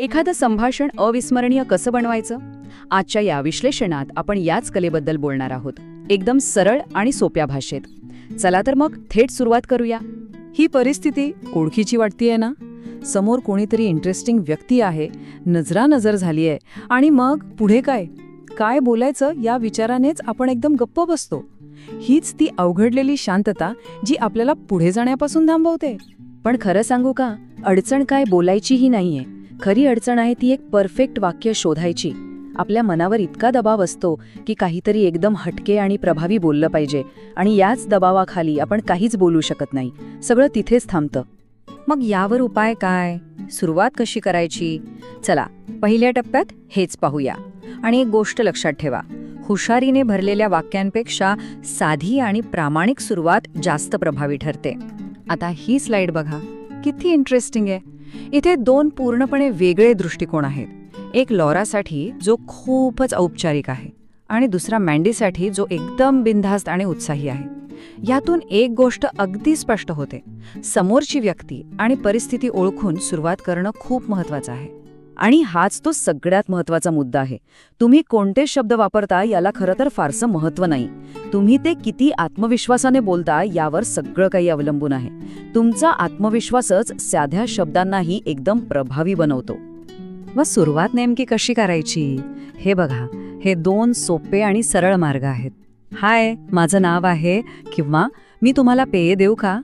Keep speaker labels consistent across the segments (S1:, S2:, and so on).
S1: एखादं संभाषण अविस्मरणीय कसं बनवायचं? आजच्या या विश्लेषणात आपण याच कलेबद्दल बोलणार आहोत, एकदम सरळ आणि सोप्या भाषेत. चला तर मग थेट सुरुवात करूया.
S2: ही परिस्थिती ओळखीची वाटतीये ना? समोर कोणीतरी इंटरेस्टिंग व्यक्ती आहे, नजरानजर झालीये, आणि मग पुढे काय काय बोलायचं या विचारानेच आपण एकदम गप्प बसतो. हीच ती अवघडलेली शांतता जी आपल्याला पुढे जाण्यापासून थांबवते.
S1: पण खरं सांगू का, अडचण काय बोलायचीही नाहीये. खरी अडचण आहे ती एक परफेक्ट वाक्य शोधायची. आपल्या मनावर इतका दबाव असतो की काहीतरी एकदम हटके आणि प्रभावी बोललं पाहिजे, आणि याच दबावाखाली आपण काहीच बोलू शकत नाही. सगळं तिथेच थांबतं. मग यावर उपाय काय? सुरुवात कशी करायची? चला, पहिल्या टप्प्यात हेच पाहूया. आणि एक गोष्ट लक्षात ठेवा, हुशारीने भरलेल्या वाक्यांपेक्षा साधी आणि प्रामाणिक सुरुवात जास्त प्रभावी ठरते. आता ही स्लाइड बघा, किती इंटरेस्टिंग आहे. इथे दोन पूर्णपणे वेगळे दृष्टिकोन आहेत. एक लॉरासाठी जो खूपच औपचारिक आहे, आणि दुसरा मँडीसाठी जो एकदम बिनधास्त आणि उत्साही आहे. यातून एक गोष्ट अगदी स्पष्ट होते, समोरची व्यक्ती आणि परिस्थिती ओळखून सुरुवात करणं खूप महत्त्वाचं आहे. आणि हाच तो सगळ्यात महत्त्वाचा मुद्दा आहे. तुम्ही कोणते शब्द वापरता याला खरं तर फारसं महत्त्व नाही. तुम्ही ते किती आत्मविश्वासाने बोलता यावर सगळं काही अवलंबून आहे. तुमचा आत्मविश्वासच साध्या शब्दांनाही एकदम प्रभावी बनवतो. मग सुरुवात नेमकी कशी करायची? हे बघा, हे दोन सोपे आणि सरळ मार्ग आहेत. हाय, माझं नाव आहे, किंवा मी तुम्हाला पेय देऊ का?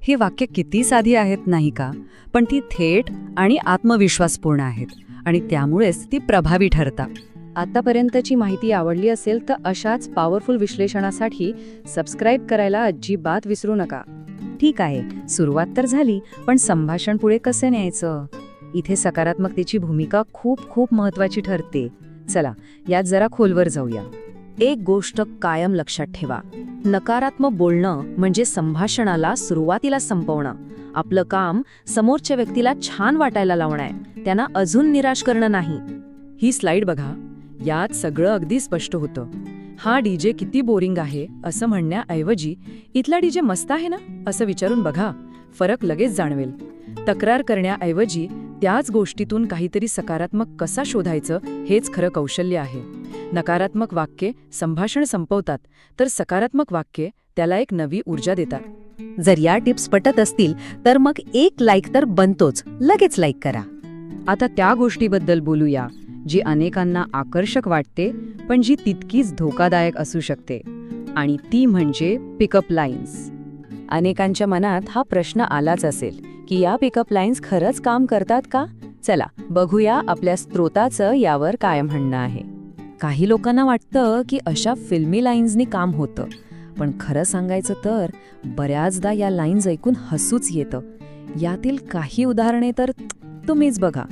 S1: ही वाक्य किती साधी आहेत नाही का? पण ती थेट आणि आत्मविश्वासपूर्ण आहेत, आणि त्यामुळेच ती प्रभावी ठरतात. आतापर्यंतची माहिती आवडली असेल तर अशाच पॉवरफुल विश्लेषणासाठी सबस्क्राईब करायला अजिबात विसरू नका. ठीक आहे, सुरुवात तर झाली, पण संभाषण पुढे कसे न्यायचं? इथे सकारात्मकतेची भूमिका खूप खूप महत्त्वाची ठरते. चला, यात जरा खोलवर जाऊया. एक गोष्ट कायम लक्षात ठेवा, नकारात्मक बोलणं म्हणजे संभाषणाला सुरुवातीला संपवणं. आपलं काम समोरच्या व्यक्तीला छान वाटायला लावणं आहे, त्यांना अजून निराश करणं नाही.
S2: ही स्लाइड बघा, यात सगळं अगदी स्पष्ट होतं. हा डीजे किती बोरिंग आहे असं म्हणण्याऐवजी इथला डीजे मस्त आहे ना असं विचारून बघा, फरक लगेच जाणवेल. तक्रार करण्याऐवजी त्याच गोष्टीतून काहीतरी सकारात्मक कसा शोधायचं हेच खरं कौशल्य आहे. नकारात्मक वाक्ये संभाषण संपवतात, तर सकारात्मक वाक्ये त्याला एक नवी ऊर्जा देतात.
S1: जर या टिप्स पटत असतील तर मग एक लाईक तर बनतोच, लगेच लाईक करा. आता त्या गोष्टीबद्दल बोलूया जी अनेकांना आकर्षक वाटते, पण जी तितकीच धोकादायक असू शकते, आणि ती म्हणजे पिकअप लाईन्स. अनेकांच्या मनात हा प्रश्न आलाच असेल की या पिकअप लाईन्स खरंच काम करतात का? चला बघूया आपल्या स्रोताचं यावर काय म्हणणं आहे. काही लोकांना वाटतं की अशा फिल्मी लाईन्सनी काम होतं, पण खरं सांगायचं तर बऱ्याचदा या लाईन्स ऐकून हसूच येतं. यातील काही उदाहरणे तर तुम्हीच बघा.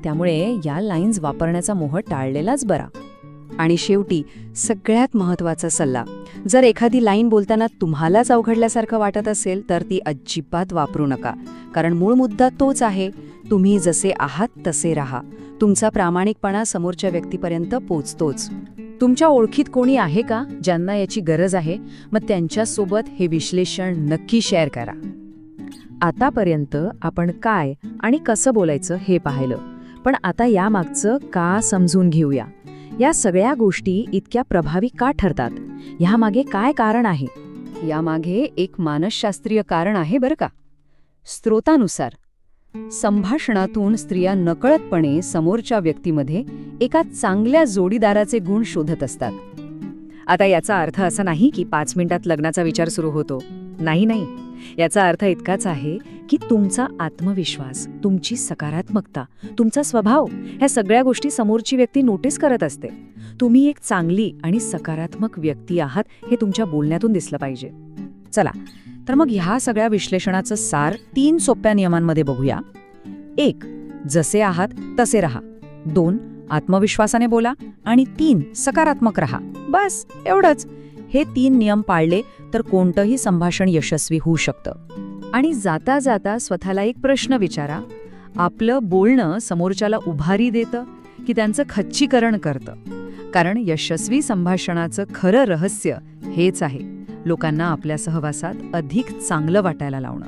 S1: त्यामुळे या लाईन्स वापरण्याचा मोह टाळलेलाच बरा. आणि शेवटी सगळ्यात महत्त्वाचा सल्ला, जर एखादी लाईन बोलताना तुम्हालाच अवघडल्यासारखं वाटत असेल तर ती अजिबात वापरू नका. कारण मूळ मुद्दा तोच आहे, तुम्ही जसे आहात तसे राहा. तुमचा प्रामाणिकपणा समोरच्या व्यक्तीपर्यंत पोचतोच. तुमच्या ओळखीत कोणी आहे का ज्यांना याची गरज आहे? मग त्यांच्यासोबत हे विश्लेषण नक्की शेअर करा. आतापर्यंत आपण काय आणि कसं बोलायचं हे पाहिलं, पण आता यामागचं का समजून घेऊया. या सगळ्या गोष्टी इतक्या प्रभावी का ठरतात? ह्यामागे काय कारण आहे? यामागे एक मानसशास्त्रीय कारण आहे बरं का. स्रोतानुसार संभाषणातून स्त्रिया नकळतपणे समोरच्या व्यक्तीमध्ये एका चांगल्या जोडीदाराचे गुण शोधत असतात. आता याचा अर्थ असा नाही की 5 मिनिटात लग्नाचा विचार सुरू होतो. नाही, याचा अर्थ इतकाच आहे की तुमचा आत्मविश्वास, तुमची सकारात्मकता, तुमचा स्वभाव, ह्या सगळ्या गोष्टी समोरची व्यक्ती नोटीस करत असते. तुम्ही एक चांगली आणि सकारात्मक व्यक्ती आहात हे तुमच्या बोलण्यातून दिसलं पाहिजे. चला तर मग ह्या सगळ्या विश्लेषणाचं सार 3 सोप्या नियमांमध्ये बघूया. 1. जसे आहात तसे राहा. 2. आत्मविश्वासाने बोला. आणि 3. सकारात्मक राहा. बस एवढंच. हे 3 नियम पाळले तर कोणतंही संभाषण यशस्वी होऊ शकतं. आणि जाता जाता स्वतःला एक प्रश्न विचारा, आपलं बोलणं समोरच्याला उभारी देतं की त्यांचं खच्चीकरण करतं? कारण यशस्वी संभाषणाचं खरं रहस्य हेच आहे, लोकांना आपल्या सहवासात अधिक चांगलं वाटायला लावणं.